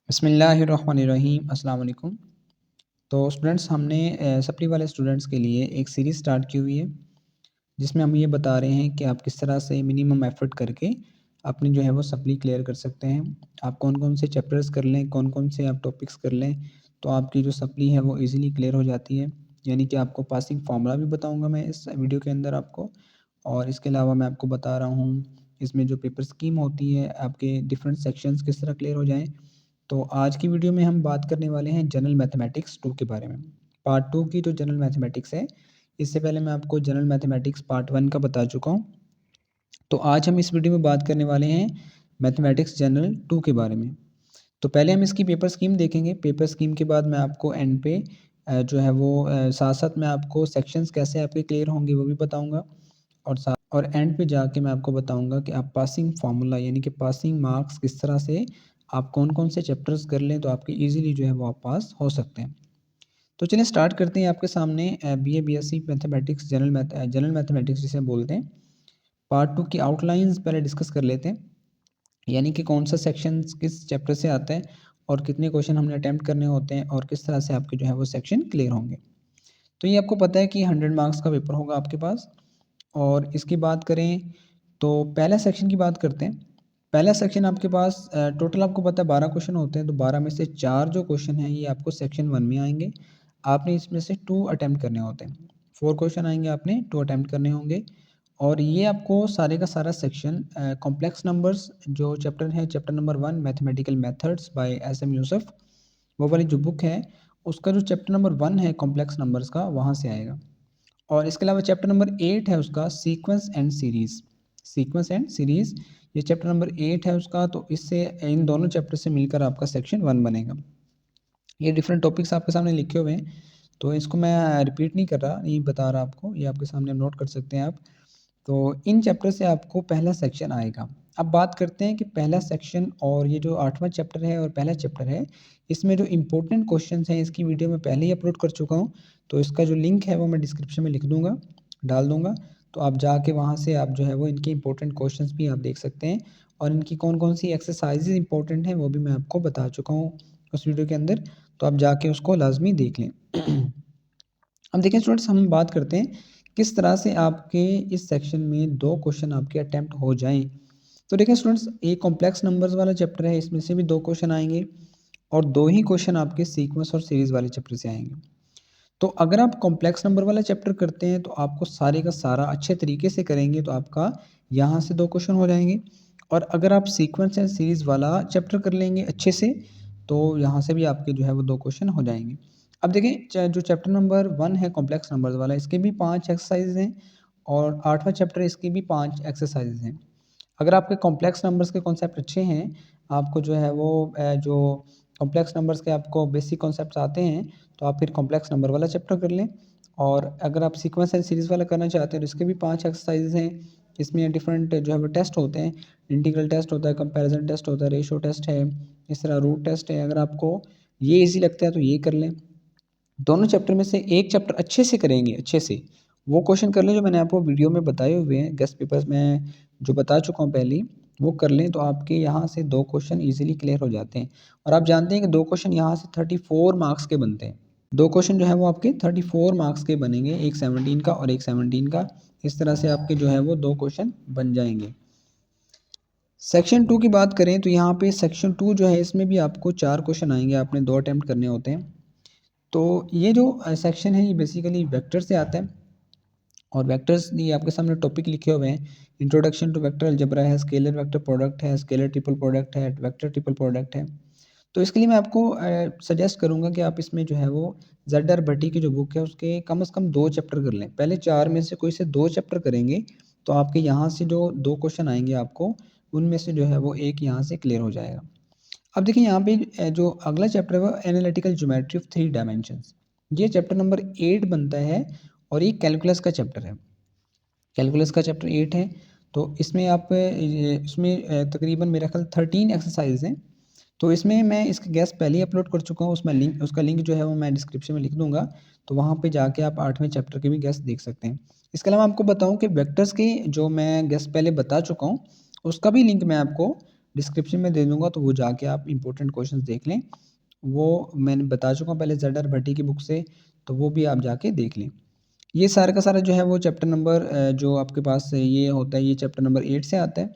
बिस्मिल्लाहिर्रहमानिर्रहीम अस्सलाम वालेकुम। तो स्टूडेंट्स हमने सप्ली वाले स्टूडेंट्स के लिए एक सीरीज़ स्टार्ट की हुई है जिसमें हम ये बता रहे हैं कि आप किस तरह से मिनिमम एफर्ट करके अपनी जो है वो सप्ली क्लियर कर सकते हैं। आप कौन कौन से चैप्टर्स कर लें, कौन कौन से आप टॉपिक्स कर लें तो आपकी जो सप्ली है वो ईज़िली क्लियर हो जाती है। यानी कि आपको पासिंग फार्मूला भी बताऊँगा मैं इस वीडियो के अंदर आपको, और इसके अलावा मैं आपको बता रहा हूँ इसमें जो पेपर स्कीम होती है आपके डिफरेंट सेक्शंस किस तरह क्लियर हो जाएँ। तो आज की वीडियो में हम बात करने वाले हैं जनरल मैथमेटिक्स 2 के बारे में। पार्ट 2 की जो जनरल मैथमेटिक्स है, इससे पहले मैं आपको जनरल मैथमेटिक्स पार्ट 1 का बता चुका हूँ। तो आज हम इस वीडियो में बात करने वाले हैं मैथमेटिक्स जनरल 2 के बारे में। तो पहले हम इसकी पेपर स्कीम देखेंगे। पेपर स्कीम के बाद मैं आपको एंड पे जो है वो साथ-साथ मैं आपको सेक्शंस कैसे आपके क्लियर होंगे वो भी बताऊँगा, और एंड पे जाके मैं आपको बताऊँगा कि आप पासिंग फार्मूला यानी कि पासिंग मार्क्स किस तरह से आप कौन-कौन से चैप्टर्स कर लें तो आपके ईज़िली जो है वो आप पास हो सकते हैं। तो चलिए स्टार्ट करते हैं आपके सामने BA BSc mathematics general mathematics जिसे बोलते हैं। पार्ट 2 की आउटलाइन्स पहले डिस्कस कर लेते हैं। यानी कि कौन सा सेक्शन किस चैप्टर से आता है और कितने क्वेश्चन हमने अटेम्प्ट करने होते हैं और किस तरह से आपके जो है वो सेक्शन क्लियर होंगे। तो ये आपको पता है कि 100 मार्क्स का पेपर होगा आपके पास। और इसकी बात करें तो पहला सेक्शन की बात करते हैं। पहला सेक्शन आपके पास टोटल आपको पता है 12 क्वेश्चन होते हैं, तो 12 में से 4 जो क्वेश्चन हैं ये आपको सेक्शन 1 में आएँगे। आपने इसमें से 2 अटेम्प्ट करने होते हैं। 4 क्वेश्चन आएँगे, आपने 2 अटेम्प्ट करने होंगे। और ये आपको सारे का सारा सेक्शन कॉम्प्लेक्स नंबर्स जो चैप्टर है, chapter number 1 mathematical methods by SM Yusuf, वो वाली जो बुक है उसका जो चैप्टर नंबर 1 है कॉम्प्लेक्स नंबर्स का, वहाँ से आएगा। और इसके अलावा चैप्टर नंबर 8 है उसका sequence and series. Sequence and series ये चैप्टर नंबर 8 है उसका, तो इससे इन दोनों चैप्टर से मिलकर आपका सेक्शन 1 बनेगा। ये डिफरेंट टॉपिक्स आपके सामने लिखे हुए हैं, तो इसको मैं रिपीट नहीं कर रहा, नहीं बता रहा आपको, ये आपके सामने नोट कर सकते हैं आप। तो इन चैप्टर से आपको पहला सेक्शन आएगा। अब बात करते हैं कि पहला सेक्शन और ये जो 8वां चैप्टर है और पहला चैप्टर है, इसमें जो इम्पोर्टेंट क्वेश्चंस हैं इसकी वीडियो मैं पहले ही अपलोड कर चुका हूँ। तो इसका जो लिंक है वो मैं डिस्क्रिप्शन में लिख दूँगा, डाल दूँगा। तो आप जाके वहाँ से आप जो है वो इनके इम्पोर्टेंट क्वेश्चंस भी आप देख सकते हैं, और इनकी कौन-कौन सी एक्सरसाइज़ेज़ इम्पोर्टेंट हैं वो भी मैं आपको बता चुका हूँ उस वीडियो के अंदर, तो आप जाके उसको लाज़मी देख लें। अब देखिए स्टूडेंट्स, हम बात करते हैं किस तरह से आपके इस सेक्शन में 2 क्वेश्चन आपके अटेम्प्ट हो जाएँ। तो देखिए स्टूडेंट्स, ये कॉम्प्लेक्स नंबर्स वाला चैप्टर है, इसमें से भी 2 क्वेश्चन आएँगे और 2 ही क्वेश्चन आपके सीक्वेंस और सीरीज़ वाले चैप्टर से आएँगे। तो अगर आप कॉम्प्लेक्स नंबर वाला चैप्टर करते हैं तो आपको सारे का सारा अच्छे तरीके से करेंगे तो आपका यहाँ से 2 क्वेश्चन हो जाएँगे, और अगर आप सीक्वेंस एंड सीरीज़ वाला चैप्टर कर लेंगे अच्छे से, तो यहाँ से भी आपके जो है वो 2 क्वेश्चन हो जाएँगे। अब देखिए जो चैप्टर नंबर 1 है कॉम्प्लेक्स नंबर्स वाला, इसके भी 5 एक्सरसाइज़ हैं, और 8वां चैप्टर है इसकी भी 5 एक्सरसाइज़ हैं। अगर आपके कॉम्प्लेक्स नंबर्स के कॉन्सेप्ट अच्छे हैं, आपको जो है वो जो कॉम्प्लेक्स नंबर्स के आपको बेसिक कॉन्सेप्ट्स आते हैं, तो आप फिर कॉम्प्लेक्स नंबर वाला चैप्टर कर लें। और अगर आप सीक्वेंस एंड सीरीज़ वाला करना चाहते हैं तो इसके भी 5 एक्सरसाइज़ हैं। इसमें डिफरेंट जो है वो टेस्ट होते हैं, इंटीग्रल टेस्ट होता है, कंपैरिज़न टेस्ट होता है, रेशियो टेस्ट है, इस तरह रूट टेस्ट है। अगर आपको ये ईज़ी लगता है तो ये कर लें। दोनों चैप्टर में से एक चैप्टर अच्छे से करेंगे, अच्छे से वो क्वेश्चन कर लें जो मैंने आपको वीडियो में बताए हुए हैं, गेस्ट पेपर्स में जो बता चुका हूँ पहले ही, वो कर लें तो आपके यहाँ से 2 क्वेश्चन ईज़िली क्लियर हो जाते हैं। और आप जानते हैं कि 2 क्वेश्चन यहाँ से 34 मार्क्स के बनते हैं। 2 क्वेश्चन जो है वो आपके 34 मार्क्स के बनेंगे, एक 17 का और एक 17 का। इस तरह से आपके जो है वो 2 क्वेश्चन बन जाएँगे। सेक्शन 2 की बात करें तो यहाँ पे सेक्शन 2 जो है इसमें भी आपको 4 क्वेश्चन आएँगे, आपने 2 अटेम्प्ट करने होते हैं। तो ये जो सेक्शन है ये बेसिकली वेक्टर से आता है, और वेक्टर्स ये आपके सामने टॉपिक लिखे हुए हैं। इंट्रोडक्शन टू वेक्टर अलजेब्रा है, स्केलर वेक्टर प्रोडक्ट है, स्केलर ट्रिपल प्रोडक्ट है, वेक्टर ट्रिपल प्रोडक्ट है। तो इसके लिए मैं आपको सजेस्ट करूँगा कि आप इसमें जो है वो ज़ेड.आर. भट्टी की जो बुक है उसके कम से कम 2 चैप्टर कर लें। पहले 4 में से कोई से 2 चैप्टर करेंगे तो आपके यहाँ से जो 2 क्वेश्चन आएँगे आपको, उनमें से जो है वो एक यहाँ से क्लियर हो जाएगा। अब देखिए यहाँ पे जो अगला चैप्टर है वो एनालिटिकल ज्योमेट्री ऑफ 3 डायमेंशंस, ये चैप्टर नंबर 8 बनता है, और ये कैलकुलस का चैप्टर है। कैलकुलस का चैप्टर 8 है, तो इसमें आप इसमें तकरीबन मेरा ख्याल 13 एक्सरसाइज हैं। तो इसमें मैं इसका गेस पहले ही अपलोड कर चुका हूँ, उसमें लिंक उसका लिंक जो है वो मैं डिस्क्रिप्शन में लिख दूँगा, तो वहाँ पे जाके आप 8वें चैप्टर के भी गेस देख सकते हैं। इसके अलावा आपको बताऊँ कि वेक्टर्स के जो मैं गेस पहले बता चुका हूँ, उसका भी लिंक मैं आपको डिस्क्रिप्शन में दे दूँगा, तो वो जाके आप इंपॉर्टेंट क्वेश्चंस देख लें। वो मैंने बता चुका हूँ पहले ज़ेड आर भट्टी की बुक से, तो वो भी आप जाके देख लें। ये सारा का सारा जो है वो चैप्टर नंबर जो आपके पास ये होता है, ये चैप्टर नंबर 8 से आता है।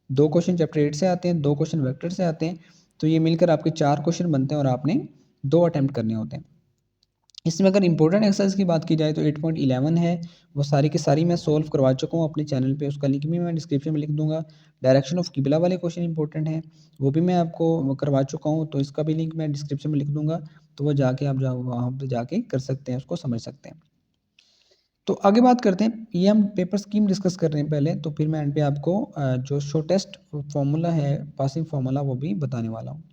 2 क्वेश्चन चैप्टर 8 से आते हैं, 2 क्वेश्चन वेक्टर से आते हैं। तो ये मिलकर आपके 4 क्वेश्चन बनते हैं और आपने 2 अटेम्प्ट करने होते हैं। इसमें अगर इंपॉर्टेंट एक्सरसाइज की बात की जाए तो 8.11 है, वो सारी की सारी मैं सॉल्व करवा चुका हूँ अपने चैनल पे, उसका लिंक भी मैं डिस्क्रिप्शन में लिख दूँगा। डायरेक्शन ऑफ किबला वाले क्वेश्चन इंपॉर्टेंट हैं, वो भी मैं आपको वो करवा चुका हूँ, तो इसका भी लिंक मैं डिस्क्रिप्शन में लिख दूँगा। तो वो जाके आप वहाँ पे जाके कर सकते हैं, उसको समझ सकते हैं। तो आगे बात करते हैं, ये हम पेपर स्कीम डिस्कस कर रहे हैं पहले, तो फिर मैं एंड पे आपको जो शॉर्टेस्ट फार्मूला है, पासिंग फार्मूला, वो भी बताने वाला हूँ।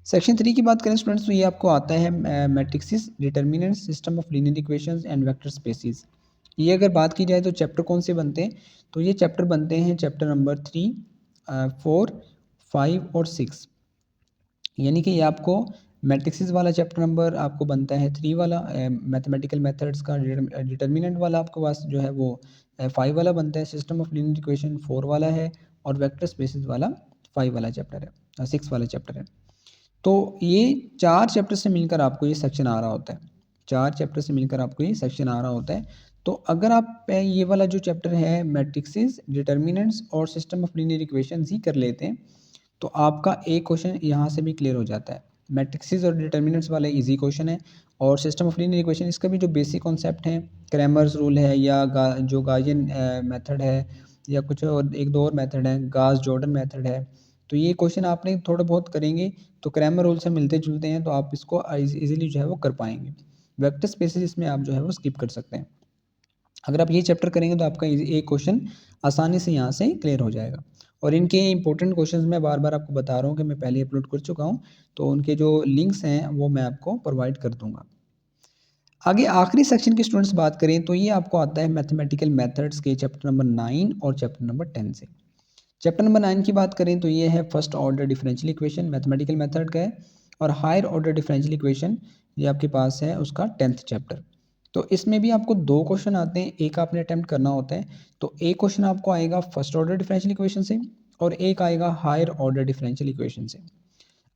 सेक्शन 3 की बात करें स्टूडेंट्स, तो ये आपको आता है matrices, determinants, system of linear equations and vector spaces. ये अगर बात की जाए तो चैप्टर कौन से बनते हैं, तो ये चैप्टर बनते हैं चैप्टर नंबर 3, 4, 5 और 6। यानी कि ये आपको मैट्रिक्सिस वाला चैप्टर नंबर आपको बनता है 3 वाला, मैथमेटिकल मेथड्स का डिटर्मिनेंट वाला आपके पास जो है वो 5 वाला बनता है, सिस्टम ऑफ लीनियर इक्वेशन 4 वाला है, और वेक्टर स्पेसिस वाला 5 वाला चैप्टर है, 6 वाला चैप्टर है। तो ये 4 चैप्टर से मिलकर आपको ये सेक्शन आ रहा होता है। 4 चैप्टर से मिलकर आपको ये सेक्शन आ रहा होता है। तो अगर आप ये वाला जो चैप्टर है मैट्रिक्सिस, डिटर्मिनेंट्स और सिस्टम ऑफ लीनियर इक्वेशंस ही कर लेते हैं, तो आपका एक क्वेश्चन यहाँ से भी क्लियर हो जाता है। मैट्रिक्सिस और डिटर्मिनेंट्स वाले ईजी क्वेश्चन है, और सिस्टम ऑफ लीनियर इक्वेशन इसका भी जो बेसिक कॉन्सेप्ट है, क्रैमर्स रूल है, या जो गाउसियन मेथड है, या कुछ और 1-2 और मेथड है, गाउस जॉर्डन मेथड है। तो ये क्वेश्चन आपने थोड़ा बहुत करेंगे, तो क्रैमर रूल से मिलते जुलते हैं, तो आप इसको ईजिली जो है वो कर पाएंगे। वेक्टर स्पेसिस इसमें आप जो है वो स्किप कर सकते हैं। अगर आप ये चैप्टर करेंगे तो आपका एक क्वेश्चन आसानी से यहाँ से क्लियर हो जाएगा। और इनके इंपॉर्टेंट क्वेश्चंस मैं बार बार आपको बता रहा हूँ कि मैं पहले अपलोड कर चुका हूँ, तो उनके जो लिंक्स हैं वो मैं आपको प्रोवाइड कर दूंगा। आगे आखिरी सेक्शन की स्टूडेंट्स बात करें तो ये आपको आता है मैथमेटिकल मेथड्स के चैप्टर नंबर 9 और चैप्टर नंबर 10 से। चैप्टर नंबर 9 की बात करें तो ये है first order differential equation, mathematical method का है, और हायर ऑर्डर डिफरेंशियल इक्वेशन ये आपके पास है उसका 10th चैप्टर। तो इसमें भी आपको 2 क्वेश्चन आते हैं, एक आपने अटेम्प्ट करना होता है। तो एक क्वेश्चन आपको आएगा फर्स्ट ऑर्डर डिफरेंशियल इक्वेशन से, और एक आएगा हायर ऑर्डर डिफरेंशियल इक्वेशन से।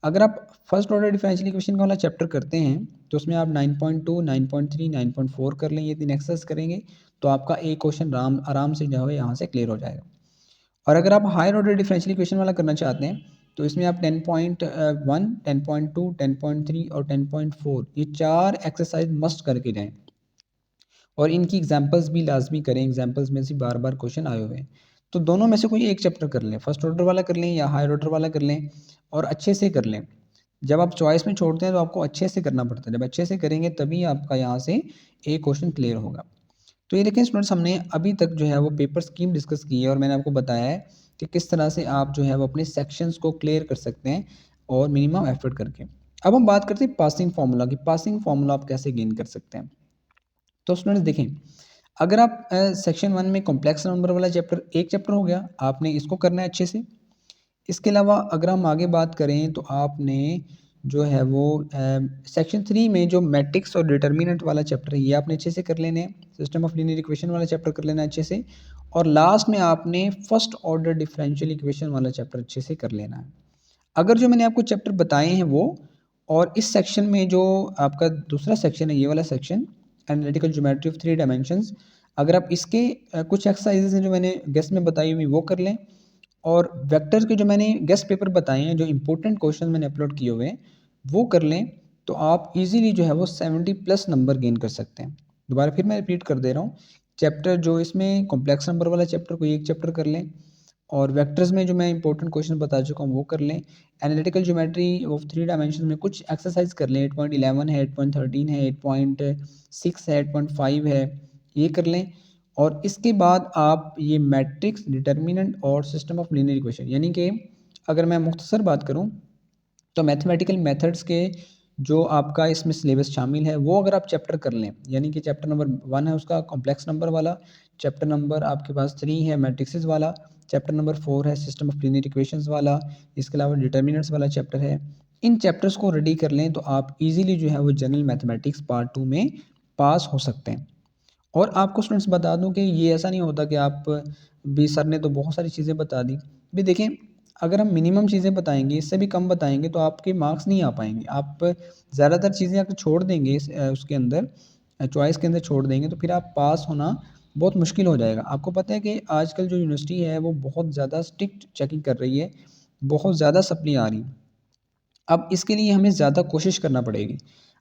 अगर आप फर्स्ट ऑर्डर डिफरेंशियल इक्वेशन वाला चैप्टर करते हैं, तो उसमें आप 9.2, 9.3, 9.4 कर लें, ये 3 एक्सरसाइज करेंगे, तो आपका एक क्वेश्चन आराम से जो है यहाँ से क्लियर हो जाएगा। और अगर आप हायर ऑर्डर डिफरेंशियल इक्वेशन वाला करना चाहते हैं, तो इसमें आप 10.1, 10.2, 10.3 और 10.4 ये 4 एक्सरसाइज मस्ट करके जाएँ, और इनकी एग्जांपल्स भी लाजमी करें। एग्जांपल्स में से बार बार क्वेश्चन आए हुए हैं, तो दोनों में से कोई एक चैप्टर कर लें, फर्स्ट ऑर्डर वाला कर लें या हायर ऑर्डर वाला कर लें, और अच्छे से कर लें। जब आप चॉइस में छोड़ते हैं तो आपको अच्छे से करना पड़ता है, जब अच्छे से करेंगे तभी आपका यहाँ से एक क्वेश्चन क्लियर होगा। तो ये देखें स्टूडेंट्स, हमने अभी तक जो है वो पेपर स्कीम डिस्कस की है, और मैंने आपको बताया है कि किस तरह से आप जो है वो अपने सेक्शंस को क्लियर कर सकते हैं और मिनिमम एफर्ट करके। अब हम बात करते हैं पासिंग फार्मूला की। पासिंग फार्मूला आप कैसे गेन कर सकते हैं। तो स्टूडेंट्स देखें, अगर आप सेक्शन 1 में कॉम्प्लेक्स नंबर वाला चैप्टर, एक चैप्टर हो गया, आपने इसको करना है अच्छे से। इसके अलावा अगर हम आगे बात करें तो आपने जो है वो सेक्शन 3 में जो मैट्रिक्स और डिटर्मिनेंट वाला चैप्टर है, ये आपने अच्छे से कर लेने हैं। सिस्टम ऑफ लीनियर इक्वेशन वाला चैप्टर कर लेना है अच्छे से, और लास्ट में आपने फर्स्ट ऑर्डर डिफरेंशियल इक्वेशन वाला चैप्टर अच्छे से कर लेना है। अगर जो मैंने आपको चैप्टर बताए हैं वो, और इस सेक्शन में जो आपका दूसरा सेक्शन है, ये वाला section analytical geometry of 3 dimensions, अगर आप इसके कुछ एक्सरसाइजेज हैं जो मैंने गेस्ट में बताई हुई वो कर लें, और वेक्टर्स के जो मैंने गेस्ट पेपर बताए हैं, जो इंपॉर्टेंट क्वेश्चन मैंने अपलोड किए हुए हैं, वो कर लें, तो आप इजीली जो है वो 70+ नंबर गेन कर सकते हैं। दोबारा फिर मैं रिपीट कर दे रहा हूँ, चैप्टर जो इसमें कॉम्प्लेक्स नंबर वाला चैप्टर कोई एक चैप्टर कर लें, और वेक्टर्स में जो मैं इंपॉर्टेंट क्वेश्चन बता चुका हूँ वो कर लें। एनालिटिकल ज्योमेट्री ऑफ 3 डायमेंशन में कुछ एक्सरसाइज कर लें, 8.11 है, 8.13 है, 8.6 है, 8.5 है, ये कर लें। और इसके बाद आप ये मैट्रिक्स, डिटर्मिनेंट और सिस्टम ऑफ लीनियर इक्वेशन, यानी कि अगर मैं मुख्तसर बात करूँ तो मैथमेटिकल मेथड्स के जो आपका इसमें सिलेबस शामिल है वो अगर आप चैप्टर कर लें, यानी कि चैप्टर नंबर 1 है उसका कॉम्प्लेक्स नंबर वाला, चैप्टर नंबर आपके पास 3 है मैट्रिक्सेस वाला, चैप्टर नंबर 4 है सिस्टम ऑफ लीनियर इक्वेशंस वाला, इसके अलावा डिटर्मिनेंट्स वाला चैप्टर है। इन चैप्टर्स को रेडी कर लें तो आप इजीली जो है वो जनरल मैथमेटिक्स पार्ट 2 में पास हो सकते हैं। और आपको स्टूडेंट्स बता दूं कि ये ऐसा नहीं होता कि आप भी, सर ने तो बहुत सारी चीज़ें बता दी। भी देखें, अगर हम मिनिमम चीज़ें बताएँगे, इससे भी कम बताएँगे तो आपके मार्क्स नहीं आ पाएँगे। आप ज़्यादातर चीज़ें अगर छोड़ देंगे उसके अंदर चॉइस के अंदर छोड़ देंगे तो फिर आप पास होना बहुत मुश्किल हो जाएगा। आपको पता है कि आजकल जो यूनिवर्सिटी है वो बहुत ज़्यादा स्ट्रिक्ट चेकिंग कर रही है, बहुत ज़्यादा सप्ली आ रही है। अब इसके लिए हमें ज़्यादा कोशिश करना पड़ेगी।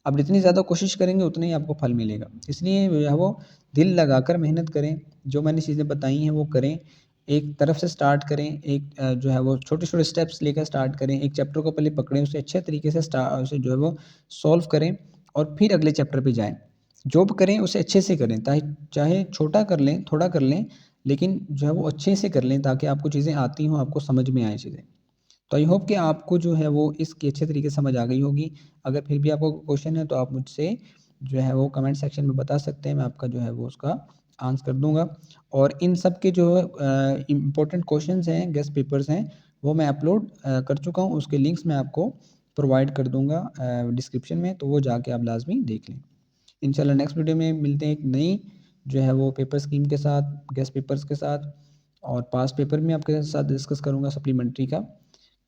अब जितनी ज़्यादा कोशिश करेंगे उतना ही आपको फल मिलेगा। इसलिए जो है वो दिल लगाकर मेहनत करें, जो मैंने चीज़ें बताई हैं वो करें। एक तरफ से स्टार्ट करें, एक जो है वो छोटे-छोटे स्टेप्स लेकर स्टार्ट करें। एक चैप्टर को पहले पकड़ें, उसे अच्छे तरीके से उसे जो है वो सॉल्व करें और फिर अगले चैप्टर पे जाएँ। जो भी करें उसे अच्छे से करें, चाहे छोटा कर लें, थोड़ा कर लें, लेकिन जो है वो अच्छे से कर लें ताकि आपको चीज़ें आती हों, आपको समझ में आएँ चीज़ें। तो आई होप कि आपको जो है वो इसकी अच्छे तरीके से समझ आ गई होगी। अगर फिर भी आपको क्वेश्चन है तो आप मुझसे जो है वो कमेंट सेक्शन में बता सकते हैं, मैं आपका जो है वो उसका आंसर दूँगा। और इन सब के जो इम्पोर्टेंट क्वेश्चंस हैं, गेस्ट पेपर्स हैं, वो मैं अपलोड कर चुका हूँ, उसके लिंक्स मैं आपको प्रोवाइड कर दूँगा डिस्क्रिप्शन में, तो वो जाके आप लाज़मी देख लें। इंशाल्लाह नेक्स्ट वीडियो में मिलते हैं एक नई जो है वो पेपर स्कीम के साथ, गेस्ट पेपर्स के साथ और पास्ट पेपर में आपके साथ डिस्कस करूँगा सप्लीमेंट्री का।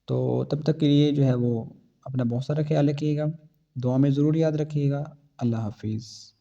तो तब तक के लिए जो है वो अपना बहुत सारा ख़्याल रखिएगा, दुआ में ज़रूर याद रखिएगा। अल्लाह हाफ़िज़।